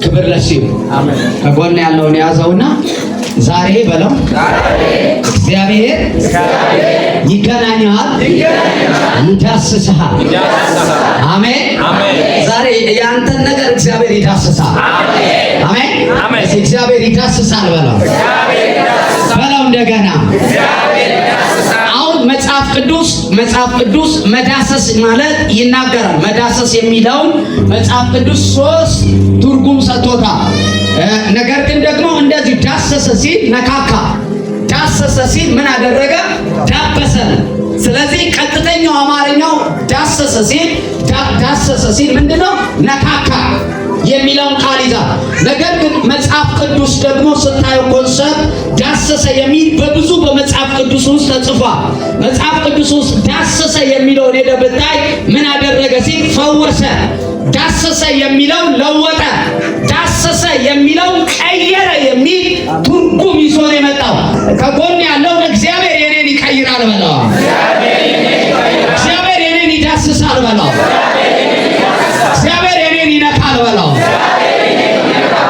ክብር ለሲው አሜን። ከጎን ያለውን ያዘውና ዛሬ በለው እግዚአብሔር ይገናኛል፣ ይዳስሳል። አሜን አሜን። ዛሬ ያንተን ነገር እግዚአብሔር ይዳስሳል። አሜን አሜን። እግዚአብሔር ይዳስሳል በለው በለው እንደገና አሁን መጽሐፍ ቅዱስ መዳሰስ ማለት ይናገራል። መዳሰስ የሚለውን መጽሐፍ ቅዱስ 3 ትርጉም ሰጥቶታል። ነገር ግን ደግሞ እንደዚህ ዳሰሰ ሲል ነካካ፣ ዳሰሰ ሲል ምን አደረገ? ዳበሰ። ስለዚህ ቀጥተኛው አማርኛው ዳሰሰ ሲል ምንድነው? ነካካ የሚለውን ቃል ይዛል። ነገር ግን መጽሐፍ ቅዱስ ደግሞ ስታየው ኮንሰፕት ዳሰሰ የሚል በብዙ በመጽሐፍ ቅዱስ ውስጥ ተጽፏል። መጽሐፍ ቅዱስ ውስጥ ዳሰሰ የሚለውን ሄደህ ብታይ ምን አደረገ ሲል ፈወሰ። ዳሰሰ የሚለው ለወጠ፣ ዳሰሰ የሚለው ቀየረ የሚል ትርጉም ይዞ ነው የመጣው። ከጎን ያለው እግዚአብሔር የኔን ይቀይራል በለው፣ እግዚአብሔር የኔን ይዳስሳል በለው፣ እግዚአብሔር የኔን ይነካል በለው፣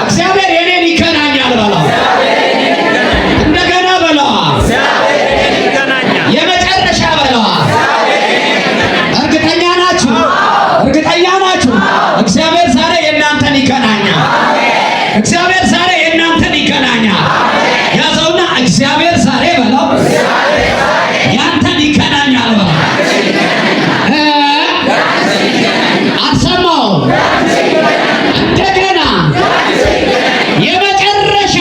እግዚአብሔር የኔን ይገናኛል በለው። እንደገና በለው፣ የመጨረሻ በለው። እርግጠኛ ናችሁ? እርግጠኛ ናችሁ? እግዚአብሔር ዛሬ የእናንተን ይገናኛል። እግዚአብሔር ዛሬ የእናንተን ይገናኛል። ያዘውና እግዚአብሔር ዛሬ በለው ያንተን ይገናኛል በለው። አልሰማሁም። እንደገና የመጨረሻ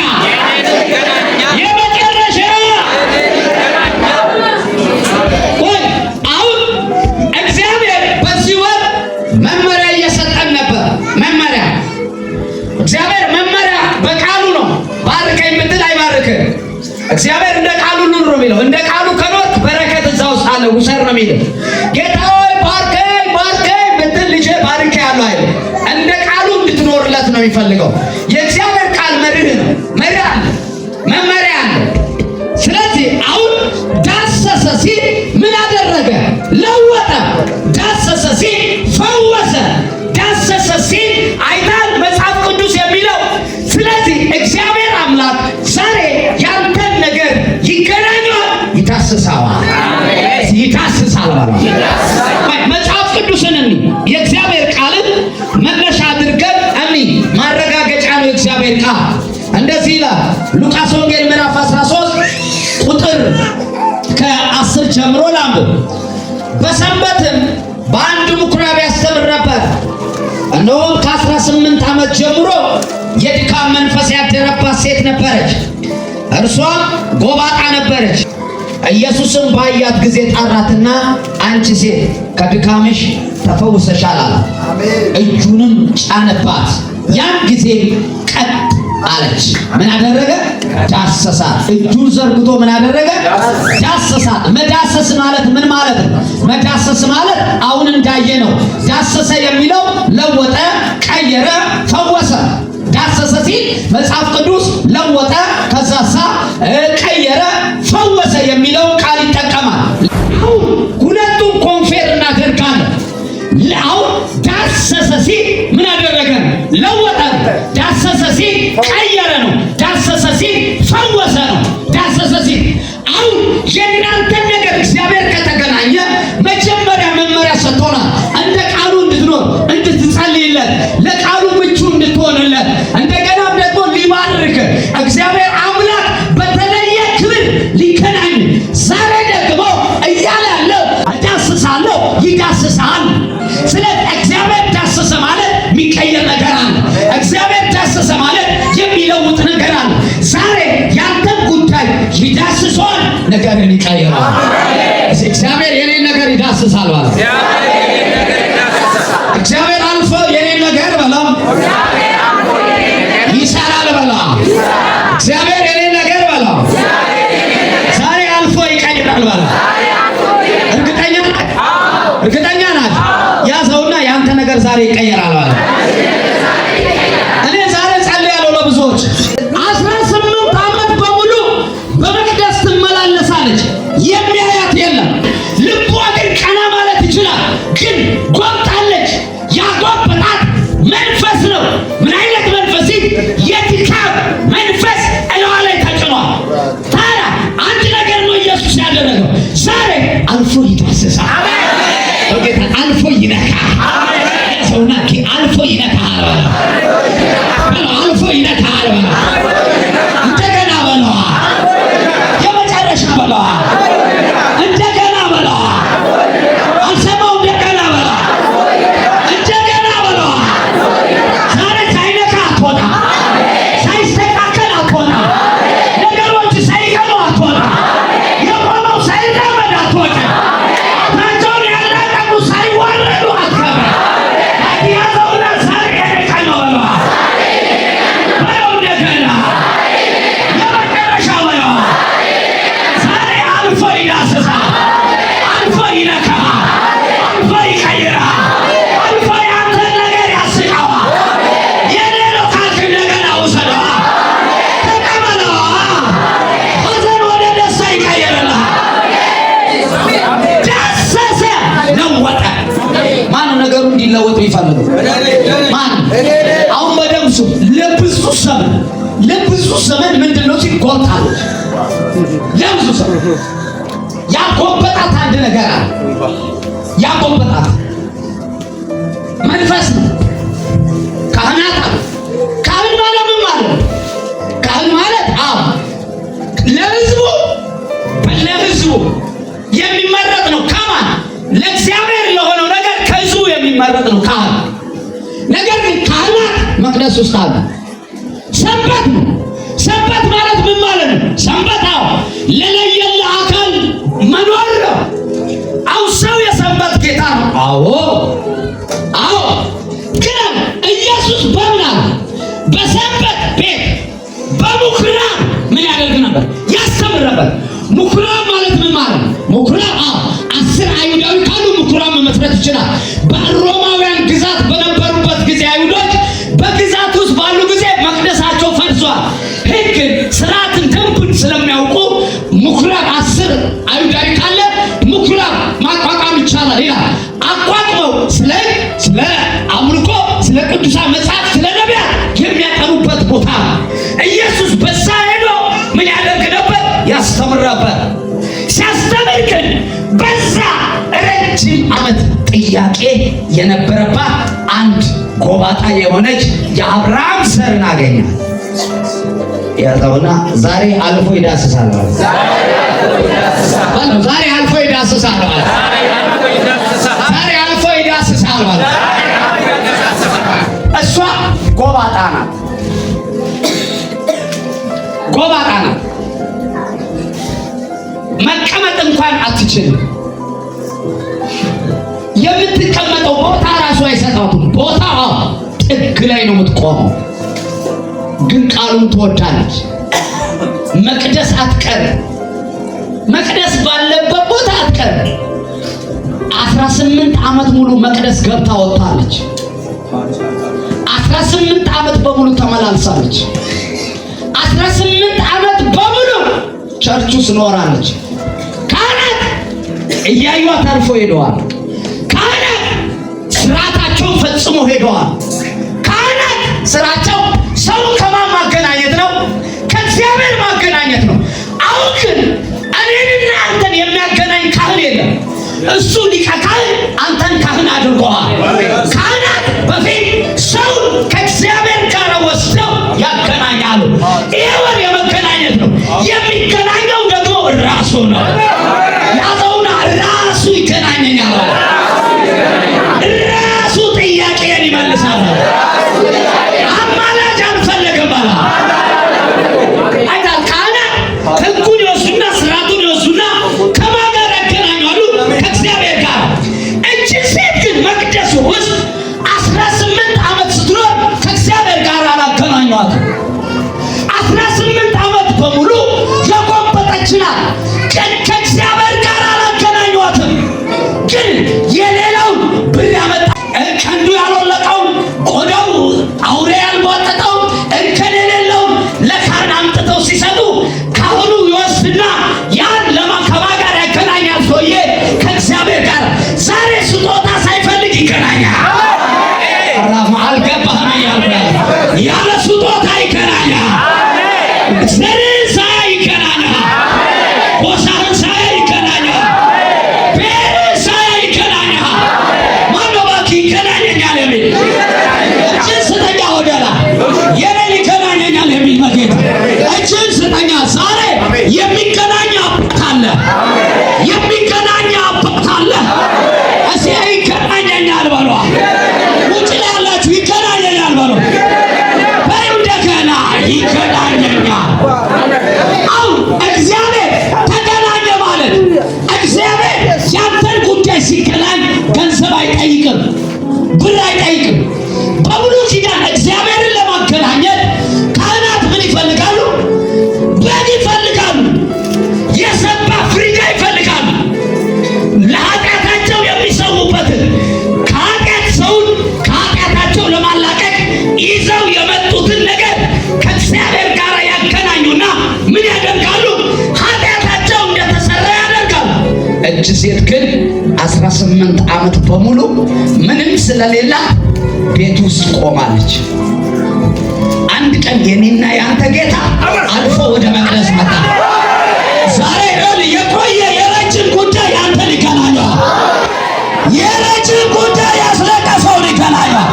ወይ አሁን እግዚአብሔር በዚህ ወር መመሪያ እየሰጠን ነበር። መመሪያ እግዚአብሔር መመሪያ በቃሉ ነው። ባርከኝ ብትል አይባርክም። እግዚአብሔር እንደ ቃሉ ኑር ነው የሚለው። እንደ ቃሉ ከኖርክ በረከት እዛ ውስጥ አለ፣ ውሰር ነው የሚለው። ጌታ ሆይ ባርከኝ ብትል ልጄ ባርኬ ያለው አይደል። እንደ ቃሉ እንድትኖርለት ነው የሚፈልገው። የእግዚአብሔር ቃል መርህ ነው። መርህ አለ፣ መመሪያ አለ። ስለዚህ አሁን ዳሰሰ ሲል ምን አደረገ? ለወጠ። ዳሰሰ ሲል ፈወሰ። ዳሰሰ ሲል አይታል መጽሐፍ ቅዱስ የሚለው። ስለዚህ እግዚአብሔር አምላክ ዛሬ ያንተን ነገር ይገናኛል፣ ይዳስሳል። ይዳስሳል ማለት መጽሐፍ ቅዱስን የእግዚአብሔር ቃልን መነሻ አድርገን ማረጋገጫ ነው። የእግዚአብሔር ቃል እንደዚህ ይላል። ሉቃስ ወንጌል ምዕራፍ 13 ቁጥር ከ10 ጀምሮ ላንብብ። በሰንበትም በአንድ ምኩራብ ያስተምር ነበር። እነሆም ከ18 ዓመት ጀምሮ የድካም መንፈስ ያደረባት ሴት ነበረች። እርሷም ጎባጣ ነበረች። ኢየሱስም ባያት ጊዜ ጠራትና አንቺ ሴት ከድካምሽ ተፈውሰሻል አላት። እጁንም ጫነባት። ያን ጊዜ ቀጥ አለች። ምን አደረገ? ዳሰሳት። እጁን ዘርግቶ ምን አደረገ? ዳሰሳት። መዳሰስ ማለት ምን ማለት ነው? መዳሰስ ማለት አሁን እንዳየ ነው። ዳሰሰ የሚለው ለወጠ፣ ቀየረ፣ ፈወሰ። ዳሰሰ ሲል መጽሐፍ ቅዱስ ለወጠ፣ ከዛሳ ቀየረ፣ ፈወሰ የሚለውን ቃል ይጠቀማል። አሁን ሁለቱም ኮንፌር እናደርጋለን። አሁን ዳሰሰ ሲል ምን አደረገ? ለወጠ። ዳሰሰ ሲል ቀየረ ነው። ዳሰሰ ሲል ፈወሰ ነው። ዳሰሰ ሲል አሁን የእናንተን ነገር እግዚአብሔር ከተገናኘ መጀመሪያ መመሪያ ሰጥቶናል። እንደ ቃሉ እንድትኖር፣ እንድትጸልይለት፣ ለቃሉ ምቹ እንድትሆንለት፣ እንደገና ደግሞ ሊባርክ እግዚአብሔር አምላክ በተለየ ክብር ሊገናኝ ዛሬ ደግሞ እያለ ያለው እዳስሳለሁ፣ ይዳስሳል። ስለዚህ እግዚአብሔር ዳሰሰ ማለት የሚቀየር ነገር አለ። እግዚአብሔር ዳሰሰ ማለት የሚለውጥ ነገር አለ። ዛሬ ያንተን ጉዳይ ይዳስሷል፣ ነገርን ይቀይራል። እግዚአብሔር የኔን ነገር ይዳስሳል ማለት እግዚአብሔር አልፎ የኔን ነገር በለው ይሰራል በለው። እግዚአብሔር የኔን ነገር በለው ዛሬ አልፎ ይቀይራል በለው። እርግጠኛ ናት? ያዘውና ያንተ ነገር ዛሬ ይቀየራል ማለት እኔ ዛሬ ጸልያለሁ ለብዙዎች 18 ዓመት በሙሉ በመቅደስ ትመላለሳለች። የሚያያት የለም። ልቧ ግን ቀና ማለት ይችላል። ግን ጎብጣለች። ያጎበጣት መንፈስ ነው። ምን አይነት መንፈስ ለብዙ ዘመን ምንድነው ሲጎብጣለች። ለብዙ ዘመን ያጎበጣት አንድ ነገር አለ። ያጎበጣት መንፈስ ነው። ካህናት አለ። ካህን ማለት ምን ማለት ነው? ካህን ማለት ለህዝቡ የሚመረጥ ነው። ከማን? ለእግዚአብሔር ለሆነው ነገር ከህዝቡ የሚመረጥ ነው ካህን። ነገር ግን ካህናት መቅደስ ውስጥ አሉ። ሰንበት ነው። ሰንበት ማለት ምን ማለት ነው? ሰንበት ለለየለ አካል መኖር ነው። ሰው የሰንበት ጌታ ነው። ግን ኢየሱስ በምን አለ? በሰንበት ቤት በምኩራብ ምን ያደርግ ነበር? ያስተምር ነበር። ምኩራብ ማለት ምን ማለት ነው? ምኩራብ 10 አይሁዳዊ ካሉ ምኩራብ መመስረት ይችላል። በሮማውያን ግዛት በነበሩበት ጊዜ አይሁዶች በግዛት ውስጥ ባሉ ጊዜ መቅደሳቸው ፈርሷል። ሕግ ስርዓትን ደንቡን ስለሚያውቁ ምኩራብ 10 አይሁዳዊ ካለ ምኩራብ ማቋቋም ይቻላል ይላል። አቋቁመው ስለ አምልኮ፣ ስለ ቅዱሳን መጽሐፍ፣ ስለ ነቢያት የሚያጠኑበት ቦታ ነው። ኢየሱስ በዛ ሄዶ ምን ያደርግ ነበር? ያስተምር ነበር። ሲያስተምር ግን በዛ ረጅም ዓመት ጥያቄ የነበረባት አንድ ጎባጣ የሆነች የአብርሃም ዘርን አገኛል። ያዛውና ዛሬ አልፎ ይዳስሳል ማለት ዛሬ አልፎ ይዳስሳል ማለት ዛሬ አልፎ ይዳስሳል ማለት እሷ ጎባጣ ናት። ጎባጣ ናት። መቀመጥ እንኳን አትችልም። የምትቀመጠው ቦታ ራሱ አይሰጣትም። ቦታ ጥግ ላይ ነው የምትቆመው። ግን ቃሉን ትወዳለች። መቅደስ አትቀርም። መቅደስ ባለበት ቦታ አትቀርም። 18 ዓመት ሙሉ መቅደስ ገብታ ወጣለች። 18 ዓመት በሙሉ ተመላልሳለች። 18 ዓመት በሙሉ ቸርች ውስጥ ኖራለች። ካህናት እያዩት አልፎ ሄደዋል። ካህናት ስርዓታቸውን ፈጽሞ ሄደዋል። ካህናት ስራቸው ሰውን ከማን ማገናኘት ነው? ከእግዚአብሔር ማገናኘት ነው። አሁን ግን እኔንና አንተን የሚያገናኝ ካህን የለም። እሱ ሊቀ ካህን አንተን ካህን አድርገዋል። ካህናት በፊት ሰውን ከእግዚአብሔር ጋር ወስደው ያገናኛሉ። ይሄ ወር የመገናኘት ነው። የሚገናኘው ደግሞ ራሱ ነው። ያዘውና ራሱ ይገናኘኛል። ራሱ ጥያቄን ይመልሳል። አማላጅ አንፈልግም አለ። አይታል ካህናት ሕጉን ይወስዱና ስርዓቱን ይወስዱና ከማን ጋር ያገናኛሉ? ከእግዚአብሔር ጋር። እቺ ሴት ግን መቅደሱ ውስጥ 18 ዓመት ስትኖር ከእግዚአብሔር ጋር አላገናኟትም። 18 ዓመት በሙሉ የጎበጠች ናት። ግን ከእግዚአብሔር ጋር አላገናኟትም። ግን የሌላውን ብር ያመጣ ቀንዱ ያልወለቀውን ቆዳው አውሬ ያልቧጠጠውን እንከን የሌለውን ለካህን አምጥተው ሲሰጡ ካህኑ ይወስድና ያን ከማን ጋር ያገናኛል? ሰውዬ ከእግዚአብሔር ጋር። ዛሬ ስጦታ ሳይፈልግ ይገናኛል። አልገባህም? ያለ ስጦታ ይገናኛል። ዘርን ሳያይ ይገናኛል። ቦታህን ሳያይ ይገናኛል። ብሔርህን ሳያይ ይገናኛል። ማነው እባክህ ይገናኘኛል የሚል? እጅን ስጠኛ ወደላ የኔን ይገናኘኛል የሚል መጌታ እጅን ስጠኛ። ዛሬ የሚገናኝ አባት አለ። የሚገናኝ አባት አለ። እዚህ ይገናኘኛል በሏ። ውጭ ላይ ያላችሁ ይገናኘኛል በሏ። እንደገና ይገናኘኛል። አሁን እግዚአብሔር ተገናኘ ማለት እግዚአብሔር ያንተን ጉዳይ ሲገናኝ ገንዘብ አይጠይቅም፣ ብር አይጠይቅም። በብሉይ ኪዳን እግዚአብሔርን ለማገናኘት ካህናት ምን ይፈልጋሉ? በግ ይፈልጋሉ። የሰባ ፍሪዳ ይፈልጋሉ። ለኃጢአታቸው የሚሰዉበትን ከኃጢአት ሰውን ከኃጢአታቸው ለማላቀቅ ይዘው የመጡትን ነገር ከእግዚአብሔር ጋር ያገናኙና ምን ያደርጋሉ? ኃጢአታቸው እንደተሰራ ያደርጋሉ። እጅ ሴት ግን 18 ዓመት በሙሉ ምንም ስለሌላ ቤት ውስጥ ቆማለች። አንድ ቀን ቀን የኔና ያንተ ጌታ አልፎ ወደ መቅደስ መጣ። ዛሬ የቆየ የረጅም ጉዳይ ያንተን ይገናኛል። የረጅም ጉዳይ ያስለቀሰውን ይገናኛል።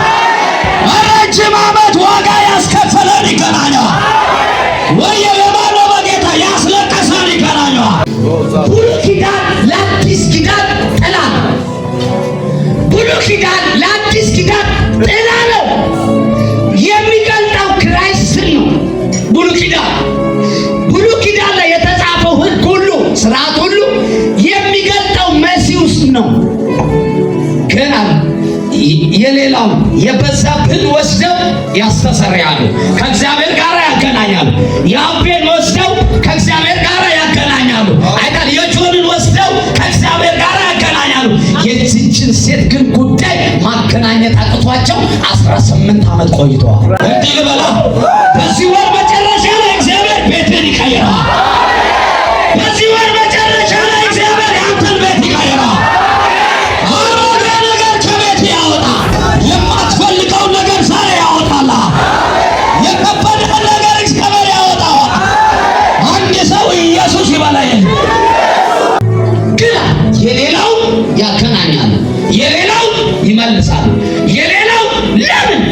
ረጅም ዓመት ዋጋ ያስከፈለን ይገናኛል። ወይ የማኖ በጌታ ያስለቀሰን ይገናኛል። ብሉይ ኪዳን ለአዲስ ኪዳን ጥላ ነው። ብሉይ ኪዳን ለአዲስ ኪዳን ጥላ ነው። የሚገልጠው ክራይስትን ነው። ብሉይ ኪዳን ላይ የተጻፈው ሕግ ሁሉ ስርዓት ሁሉ የሚገልጠው መሲሁስ ነው። ግን የሌላው የበዛብን ወስደው ያስተሰርያሉ፣ ከእግዚአብሔር ጋር ያገናኛሉ። የአቤን ወስደው ከእግዚአብሔር ጋር ያገናኛሉ። አይታል የጆንን ወስደው ከእግዚአብሔር ጋር ያገናኛሉ። የዚህችን ሴት ግን ጉዳይ ማገናኘት አቅቷቸው 18 ዓመት ቆይተዋል። እንዲህ ልበላ፣ በዚህ ወር መጨረሻ ላይ እግዚአብሔር ቤትን ይቀይራል። በዚህ ወር መጨረሻ ላይ እግዚአብሔር ያንተን ቤት ይቀይራል። አሮጌ ነገር ከቤት ያወጣል። የማትፈልገውን ነገር ዛሬ ያወጣል። የከበደን ነገር እግዚአብሔር ያወጣዋል። አንድ ሰው ኢየሱስ ይበላል። ግን የሌላው ያገናኛል፣ የሌላው ይመልሳል፣ የሌላው ለምን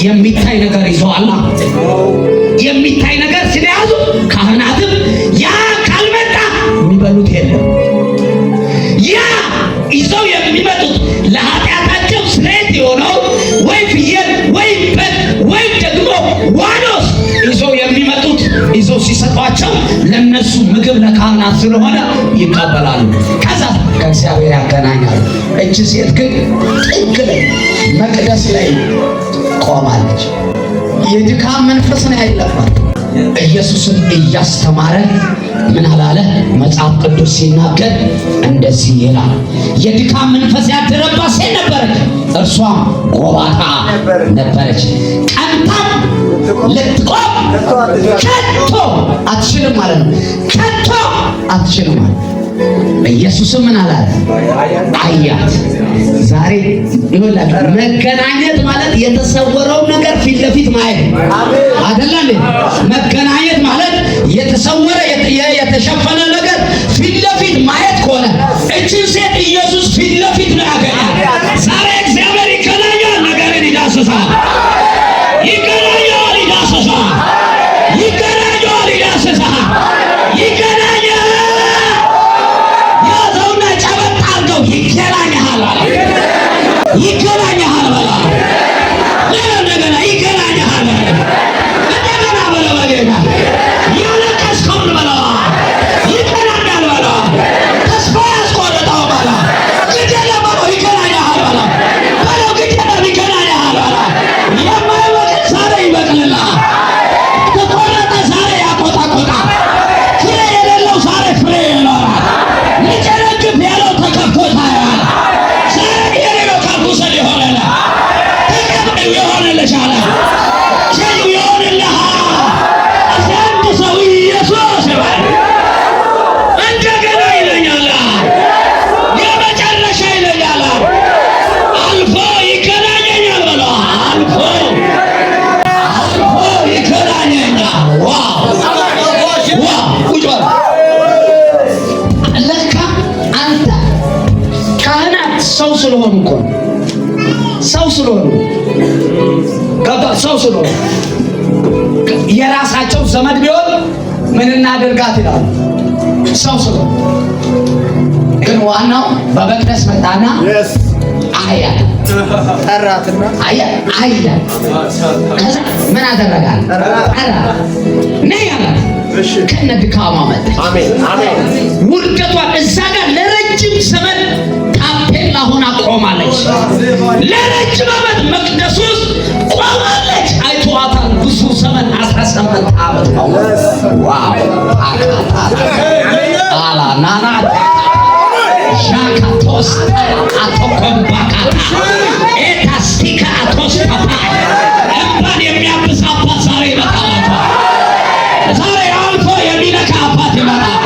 የሚታይ ነገር ይዘዋል። የሚታይ ነገር ስለያዙ ካህናትም ያ ካልመጣ የሚበሉት የለም። ያ ይዘው የሚመጡት ለኃጢአታቸው ስርየት የሆነው ወይ ፍየል ወይ በግ ወይ ደግሞ ዋኖስ ይዘው የሚመጡት ይዘው ሲሰጧቸው ለነሱ ምግብ ለካህናት ስለሆነ ይቀበላሉ። ከዛ ከእግዚአብሔር ያገናኛሉ። እቺ ሴት ግን ጥግ ላይ መቅደስ ላይ ቆማለች። የድካም መንፈስ ነው ያለባት። ኢየሱስን እያስተማረ ምን አላለ? መጽሐፍ ቅዱስ ሲናገር እንደዚህ ይላል። የድካም መንፈስ ያደረባት ሴት ነበረች። እርሷም ጎባጣ ነበረች። ቀንታም ልትቆም ከቶ አትችልም ማለት ነው። ከቶ አትችልም ማለት ኢየሱስም ምን አላለ? አያት። ዛሬ ይኸውላችሁ መገናኘት ማለት የተሰወረውን ነገር ፊት ለፊት ማየት አይደለም። መገናኘት ማለት የተሰወረ የተሸፈነ ነገር ፊት ለፊት ማየት ከሆነ እችን ሴት ኢየሱስ ፊት ለፊት ነው ያገኛል። ዛሬ እግዚአብሔር ይገናኛል፣ ነገርን ይዳስሳል። ይገናኛል፣ ይዳስሳል። ይገናኛል፣ ይዳስሳል። ይገናኛል። ያዘውና ጨበጥ አድርገው ይገናኛል አለ። ይገናኛል በላ እንደገና ይገናኛል እንደገና በላ በጌታ ያለቀስከውን በላ ይገናኛል በላ ተስፋ ያስቆረጠው በላ ግዴለ በላ ይገናኛል በላ በላ ግዴለ ይገናኛል በላ የማይበቅል ዛሬ ይበቅልልሃል። የተቆረጠ ዛሬ ያቆጣቆጣል። ፍሬ የሌለው ዛሬ ፍሬ ይኖራል። ሊጨነግፍ ያለው ተከፍቶ ታያል። ዛሬ የሌለው ካርኩሰል ይሆናል። ተቀበል ይሆንልሽ አለ። ሸዩ ይሆንልሃል። አንድ ሰው ኢየሱስ ይበል። እንደገና ይለኛል፣ የመጨረሻ ይለኛል። አልፎ ይገናኘኛል ብሎ አልፎ ይገናኘኛል። ዋው ዋው! ቁጭ በል። ለካ አንተ ካህናት ሰው ስለሆኑ እኮ ሰው ስለሆኑ ገባ። ሰው ስለሆኑ የራሳቸው ዘመድ ቢሆን ምን እናደርጋት ይላሉ። ሰው ስለሆኑ ግን ዋናው በመቅደስ መጣና አያ ጠራትና አያ ከዛ ምን አደረጋል? ጠራ ነይ አላት። ከነ ድካማ መጣች። ውርደቷን እዛ ጋር ለረጅም ዘመን ታፔላ ሆና ቆማለች። ለረጅም ዓመት መቅደስ ውስጥ ቆማለች። አይተዋታል ብዙ ዘመን 18 ዓመት ነው። ዋው አላናና ሻካቶስ አቶኮምባካታ ኤታስቲካ አቶስፓፓ እንባን የሚያብስ አባት ዛሬ ይመጣላችኋል። ዛሬ አልፎ የሚነካ አባት ይመጣል።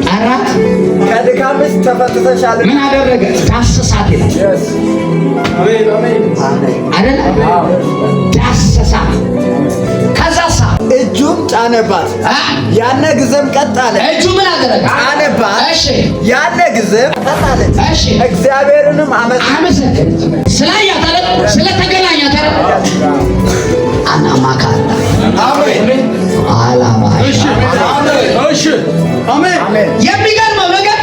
ጠራት። ከድካምሽ ተፈትተሻል። ምን አደረገ? ዳሰሳት ይላል አይደል? ዳሰሳት። ጫነባት። ያነ ጊዜም ቀጥ አለ። እጁ ምን አደረገ? ጫነባት። እሺ ያነ ጊዜም ቀጥ አለች። እሺ እግዚአብሔርንም አመሰገነች። ስላያት አይደል? ስለተገናኛት አይደል? አናማካ አሜን አላማ እሺ አሜን የሚገርመው ነገር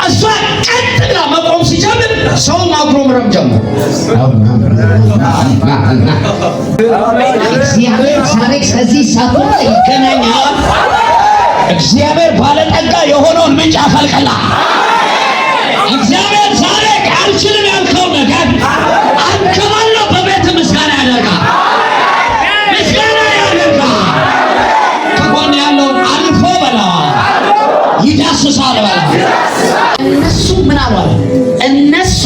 እሷ ቀጥ ብላ መቆም ሲጀምር ሰው ማጉረምረም ጀመረ። እግዚአብሔር ዛሬ ከዚህ ሰዓት ይገናኛል። እግዚአብሔር ባለጠጋ የሆነውን ምንጭ አፈልቅላ። እግዚአብሔር ዛሬ አልችልም ያልከው ነገር አንከባለው በቤት ምስጋና ያደርጋል። ምስጋና ያደርጋል። ከጎን ያለውን አልፎ በላዋ ይዳስሳል በላ። እነሱ ምን አሏል? እነሱ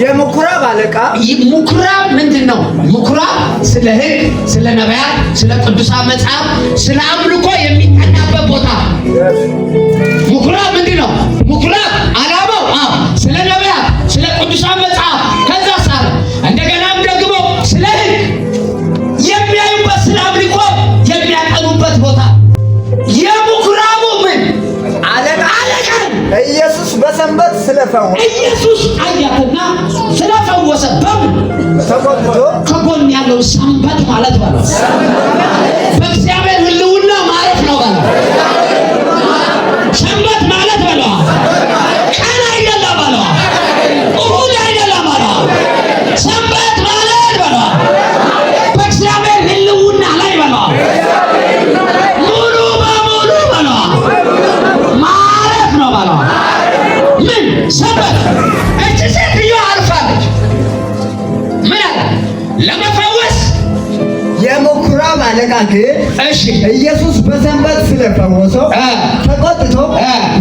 የምኩራብ አለቃ ምኩራብ ምንድን ነው? ምኩራብ ስለ ሕግ፣ ስለ ነቢያት፣ ስለ ቅዱሳን መጽሐፍ፣ ስለ አምልኮ የሚጠናበት ቦታ። ምኩራብ ምንድን ነው? ምኩራብ ዓላማው ስለ ነቢያት፣ ስለ ቅዱሳን መጽሐፍ ከዛ ሳለ እንደገናም ደግሞ ስለ ሕግ የሚያዩበት፣ ስለ አምልኮ የሚያጠኑበት ቦታ። የምኩራቡ ምን አለቃ ኢየሱስ በሰንበት ስለፈወሰ ኢየሱስ አያትና ስለፈወሰ በምን ተቆጥቶ ከጎን ያለው ሰንበት ማለት ነው። በእግዚአብሔር ሕልውና ማረፍ ነው ማለት ሰንበት ማለት ነው። ቀን አይደለም ማለት እሁድ አይደለም ማለት ሰንበት ማለት ነው። በእግዚአብሔር ሕልውና ላይ ማለት ሙሉ በሙሉ ማለት ነው ማለት ምን ሰንበት እቺ ሴትዮ አልፋለች። ምን አለ ለመፈወስ የምኩራብ አለቃ ግን እሺ ኢየሱስ በሰንበት ስለፈወሰው ተቆጥቶ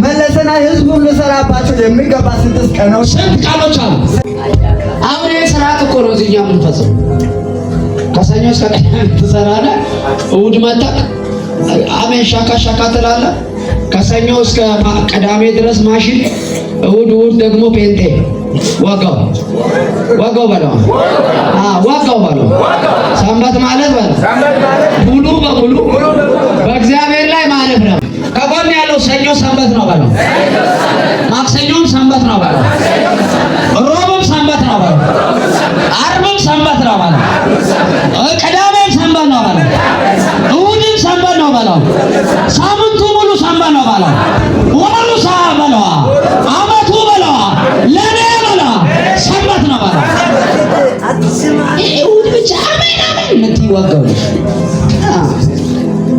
መለሰና ሕዝቡን ልሰራባቸው የሚገባ 6 ቀኖች ስንት ቀኖች አሉ? አሁን የሥርዓት እኮ ነው እዚህ የምንፈጽመው። ከሰኞ እስከ ቅዳሜ ትሰራለህ። እሑድ መጣህ አሜን ሻካ ሻካ ትላለህ። ከሰኞ እስከ ቅዳሜ ድረስ ማሽን፣ እሑድ ደግሞ ፔንቴ ዋጋው በለው ዋጋው በለው። ሰንበት ማለት በለው ሙሉ በሙሉ በእግዚአብሔር ላይ ማረፍ ነው። ከጎን ያለው ሰኞ ሰንበት ነው በለው፣ ማክሰኞም ሰንበት ነው በለው፣ ሮብም ሰንበት ነው በለው፣ ዓርብም ሰንበት ነው በለው፣ ቅዳሜም ሰንበት ነው በለው፣ እሑድም ሰንበት ነው በለው፣ ሳምንቱ ሙሉ ሰንበት ነው በለው፣ ወሩ በለው፣ ዓመቱ በለው፣ ለኔ በለው ሰንበት ነው በለው። እሑድ ብቻ አሜን አሜን የምትወገው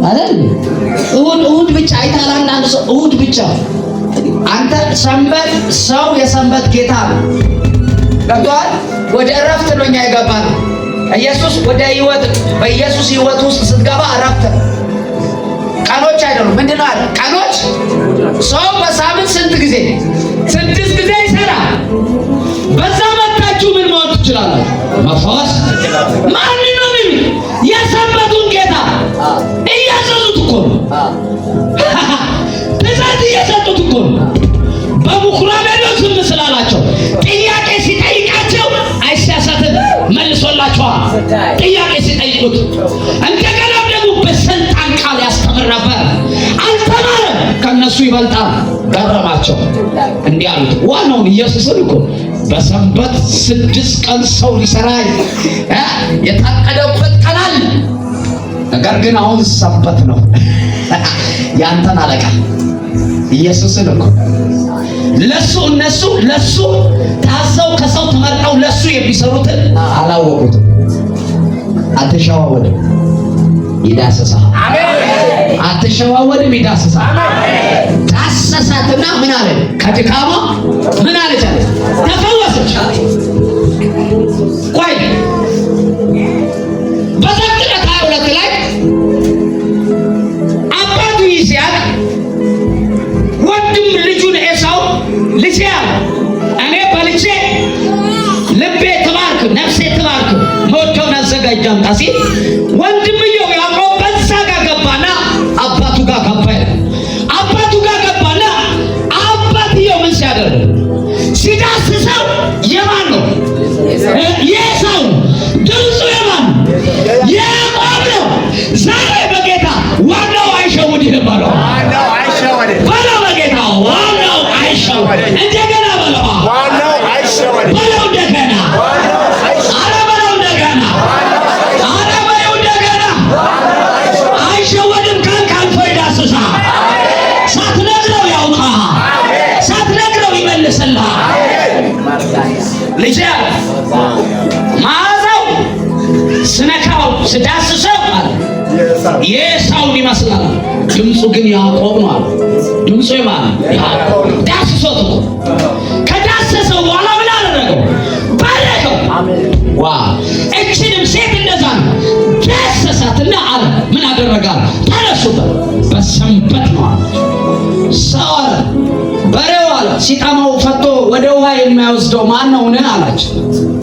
አይደል? እሑድ ብቻ አይታል። አንዳንድ ሰው እሑድ ብቻ አንተ ሰንበት ሰው የሰንበት ጌታ ነው። ገብቶሃል? ወደ እረፍት ነው እኛ የገባነው። ኢየሱስ ወደ ሕይወት በኢየሱስ ሕይወት ውስጥ ስትገባ እረፍት ቀኖች አይደሉም። ምንድን ነው አለ? ቀኖች ሰው በሳምንት ስንት ጊዜ? 6 ጊዜ ይሰራል። በዛ መጣችሁ ምን መሆን ትችላላችሁ? መፈወስ ማን ነው ምን የሰንበቱን ጌታ እያዘዙት እኮ ነው። ትእዛዝ እየሰጡት እኮ ነው። በምኩራብ ያለው ዝም ስላላቸው ጥያቄ ሲጠይቃቸው አይሳሳትም፣ መልሶላቸዋል። ጥያቄ ሲጠይቁት እንደገና ደግሞ በስልጣን ቃል ያስተምር ነበር። አልተማረም፣ ከነሱ ይበልጣል። ገረማቸው። እንዲህ አሉት፣ ዋናውን ኢየሱስን እኮ በሰንበት 6 ቀን ሰው ሊሰራ የታቀደበት ቀን አለ። ነገር ግን አሁን ሰንበት ነው። ያንተን አለቃ ኢየሱስን እኮ እነሱ ለሱ ታዘው ከሰው ተመርጠው ለሱ የሚሰሩትን አላወቁትም። አትሸዋወድም፣ ይዳሰሳል። አትሸዋወድም፣ ይዳሰሳል። ዳሰሳትና ምን አለ? ከድካሟ ምን አለች? ተፈወሰች። ቆይ በዘፍጥረት 22 ላይ አባቱ ይስሐቅ ወንድም ልጁን ኤሳው ልጄ አለ፣ እኔ በልቼ ልቤ ትባርክ፣ ነፍሴ ትባርክ፣ መወደውን አዘጋጅ አምጣ ሲል ወንድምየው ያዕቆብ በዛ ጋር ገባና አባቱ ጋር ገባ። አባቱ ጋር ገባና አባትየው ምን ሲያደርግ ሲዳስሰው የማን ነው? የኤሳው ድምፁ የማን ነው? ያዕቆብ ነው። ዛሬ በጌታ ስዳስሰው አለ የኤሳውን ይመስላል፣ ድምፁ ግን ያዕቆብ ነው አለ። ድምፁ የማን ያዕቆብ? ዳስሶት እኮ ከዳሰሰው በኋላ ምን አደረገው? ባረከው። ዋ እችንም ሴት እንደዛ ነው። ዳሰሳትና አለ ምን አደረጋል? ተነሱበት በሰንበት ነው አለ። ሰው አለ በሬው አለ ሲጠማው ፈቶ ወደ ውሃ የሚያወስደው ማን ነው ነህ አላቸው።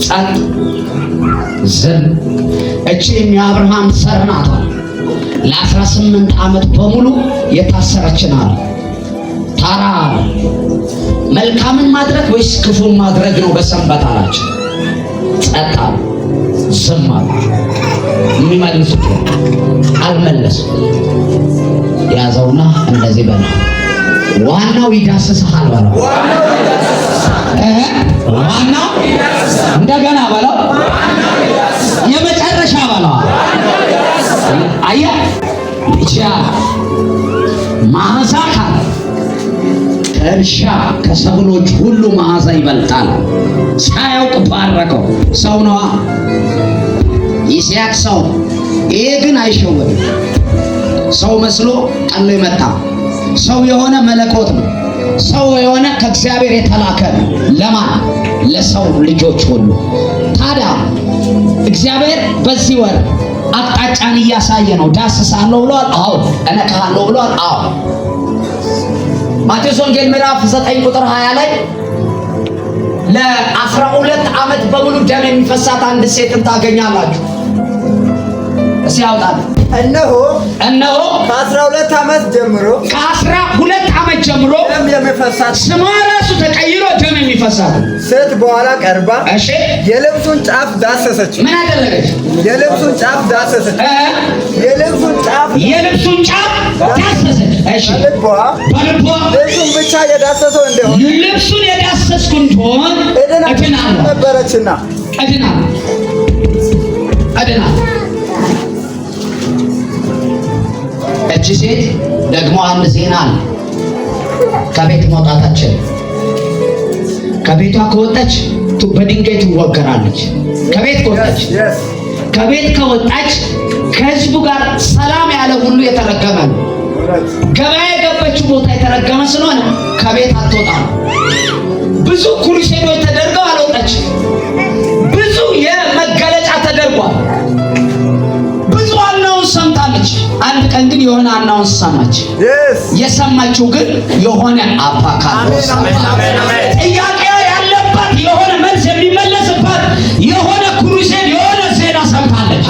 ጸጥ ዝም። እቺም የአብርሃም ዘር ናት። ለ18 ዓመት በሙሉ የታሰረች ናት። ታራ መልካምን ማድረግ ወይስ ክፉን ማድረግ ነው በሰንበት አላቸው። ጸጥ አሉ፣ ዝም አሉ። የሚመልሱት አልመለሱም። ያዘውና እንደዚህ በላ ዋናው ይዳስስሃል በለው። ዋናው እንደገና በለው። የመጨረሻ በለው። አየህ ብቻ መዓዛ ካለ ከእርሻ ከሰብሎች ሁሉ መዓዛ ይበልጣል። ሳያውቅ ባረከው። ሰው ነዋ ይስሐቅ ሰው። ይሄ ግን አይሸወድም። ሰው መስሎ ቀሎ የመጣ ሰው የሆነ መለኮት ነው። ሰው የሆነ ከእግዚአብሔር የተላከ ነው። ለማን? ለሰው ልጆች ሁሉ። ታዲያ እግዚአብሔር በዚህ ወር አቅጣጫን እያሳየ ነው። ዳስሳለሁ ብሏል። አዎ። እነካለሁ ብሏል። አዎ። ማቴዎስ ወንጌል ምዕራፍ 9 ቁጥር 20 ላይ ለ12 ዓመት በሙሉ ደም የሚፈሳት አንድ ሴትን ታገኛላችሁ። እስኪ ያውጣል። እነሆ ከ12 ዓመት ጀምሮ ደም የሚፈሳት ስሟ ራሱ ተቀይሮ ደም የሚፈሳት ሴት በኋላ ቀርባ እሺ የልብሱን ጫፍ ዳሰሰች። ምን አደረገች? የልብሱን ጫፍ ዳሰሰች። የልብሱን ጫፍ ዳሰሰች። እሺ በልቧ ልብሱን ብቻ የዳሰሰው እንደሆነ ልብሱን የዳሰስኩ እንደሆነ እድናለሁ ነበረችና እድናለሁ። እቺ ሴት ደግሞ አንድ ዜና አለ። ከቤት መውጣታችን ከቤቷ ከወጣች በድንጋይ ትወገራለች። ከቤት ከወጣች ከህዝቡ ጋር ሰላም ያለ ሁሉ የተረገመ ነው። ገበያ የገበችው ቦታ የተረገመ ስለሆነ ከቤት አትወጣም። ብዙ ክሩሴዶች ተደርገው አልወጣች። ብዙ የመገለጫ ተደርጓል። ብዙ አናውን ሰምታለች። አንድ ቀን ግን የሆነ አናውን ሰማች። የሰማችው ግን የሆነ አባካል ጥያቄ ያለባት የሆነ መልስ የሚመለስባት የሆነ ክሩሴድ የሆነ ዜና ሰምታለች።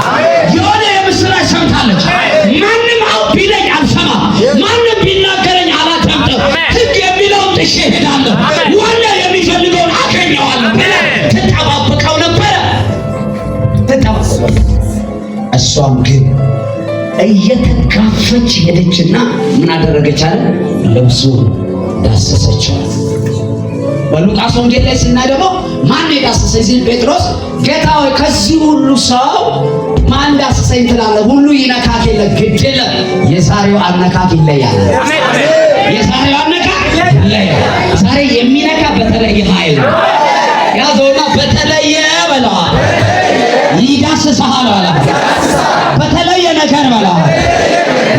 የሆነ የምስራች ሰምታለች። ማንም ቢለኝ አልሰማም፣ ማንም ቢናገረኝ አላዳምጥም። ሕግ የሚለውን ጥሼ እሄዳለሁ፣ ዋና የሚፈልገውን አገኘዋለሁ ብላ ትጠባበቀው ነበረ። እሷም ግን እየተጋፈች ሄደችና ምን አደረገች አለ? ልብሱ ዳሰሰችው። በሉቃስ ወንጌል ላይ ስናይ ደግሞ ማን የዳሰሰኝ ሲል ጴጥሮስ ጌታ ሆይ ከዚህ ሁሉ ሰው ማን ዳሰሰኝ ትላለህ? ሁሉ ይነካክ የለ ግድ የለም። የዛሬው አነካክ ይለያል። የዛሬው አነካክ ይለያል። ዛሬ የሚነካ በተለየ ኃይል ያዘውና በተለየ በለዋል ይዳስስሃል በላ በተለየ ነገር በላ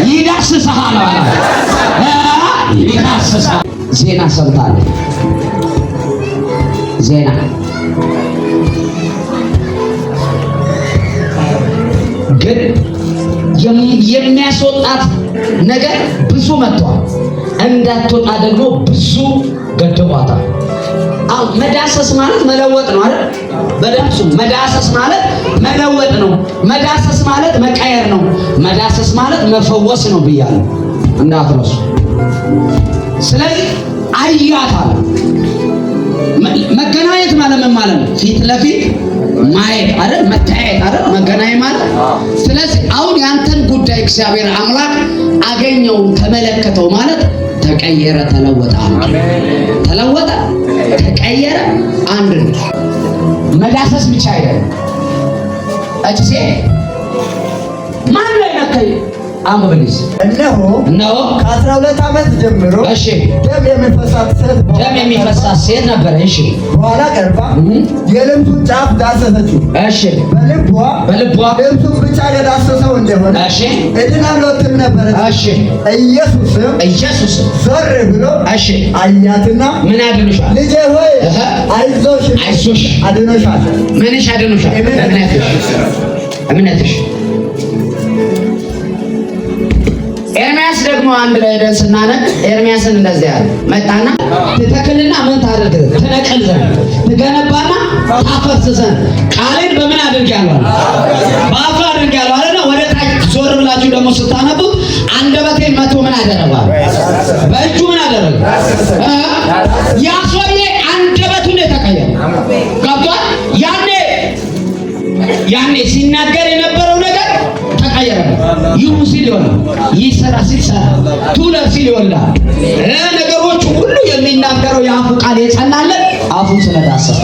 ይዳስስሃል በላ ይዳስስሃል። ዜና ሰምታለች። ዜና ግን የሚያስወጣት ነገር ብዙ መጥቷል። እንዳትወጣ ደግሞ ብዙ ገድቧታል። መዳሰስ ማለት መለወጥ ነው አይደል? በደምሱ መዳሰስ ማለት መለወጥ ነው። መዳሰስ ማለት መቀየር ነው። መዳሰስ ማለት መፈወስ ነው ብያለሁ፣ እንዳትረሱ። ስለዚህ አያታል። መገናኘት ማለት ምን ማለት ነው? ፊት ለፊት ማየት አይደል? መታየት አይደል? መገናኘት ማለት። ስለዚህ አሁን ያንተን ጉዳይ እግዚአብሔር አምላክ አገኘው ተመለከተው ማለት ተቀየረ፣ ተለወጠ። ተለወጠ፣ ተቀየረ። አንድ ነው። መዳሰስ ብቻ አይደለም። እቺ ማን ላይ ነካኝ? አንብብልኝ። እነሆ ከ12 ዓመት ጀምሮ ደም የሚፈሳት ሴት ነበረ። በኋላ ቀርባ የልብሱን ጫፍ ዳሰሰችው። በልቧ ልብሱን ብቻ የዳሰሰው እንደሆነ እድናለሁ ትል ነበረች። ኢየሱስም ዞር ብሎ አያትና ምን አድኖሻል? ልጄ ሆይ አይዞሽ አድኖሻል። ምንሽ አድኖሻል? እምነትሽ። ኤርምያስ ደግሞ አንድ ላይ ደስ ስናነቅ ኤርምያስን እንደዚህ ያለ መጣና ትተክልና ምን ታደርግ? ትነቅል ዘንድ ትገነባና ታፈርስ ዘንድ ቃሌን በምን አድርጋለሁ? በአፍ አድርጋለሁ አለና ወደ ታች ዞር ብላችሁ ደግሞ ስታነቡት አንደበቴን መቶ ምን አደረጋል? በእጁ ምን አደረገ? ያ ሰውዬ አንደበቱን የተቀየረ ገብቷል። ያኔ ሲናገር የነበረው ነገር ተቀየረ። ይሁን ሲል ይሆናል፣ ይሰራ ሲል ሰራ፣ ትውለድ ሲል ይወልዳል። ነገሮቹ ሁሉ የሚናገረው የአፉ ቃል የጸናለት አፉን ስለዳሰሰ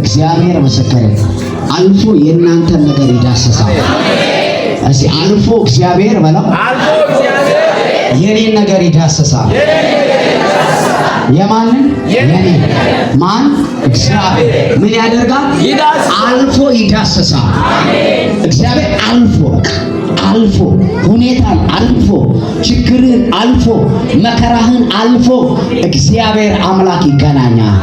እግዚአብሔር መሰከረ። አልፎ የእናንተን ነገር ይዳሰሳል። እስቲ አልፎ እግዚአብሔር በለው። የኔን ነገር ይዳሰሳል። የማንን? የኔ። ማን? እግዚአብሔር ምን ያደርጋል? አልፎ ይዳሰሳል። እግዚአብሔር አልፎ ሁኔታን አልፎ ችግርን አልፎ መከራህን አልፎ እግዚአብሔር አምላክ ይገናኛል።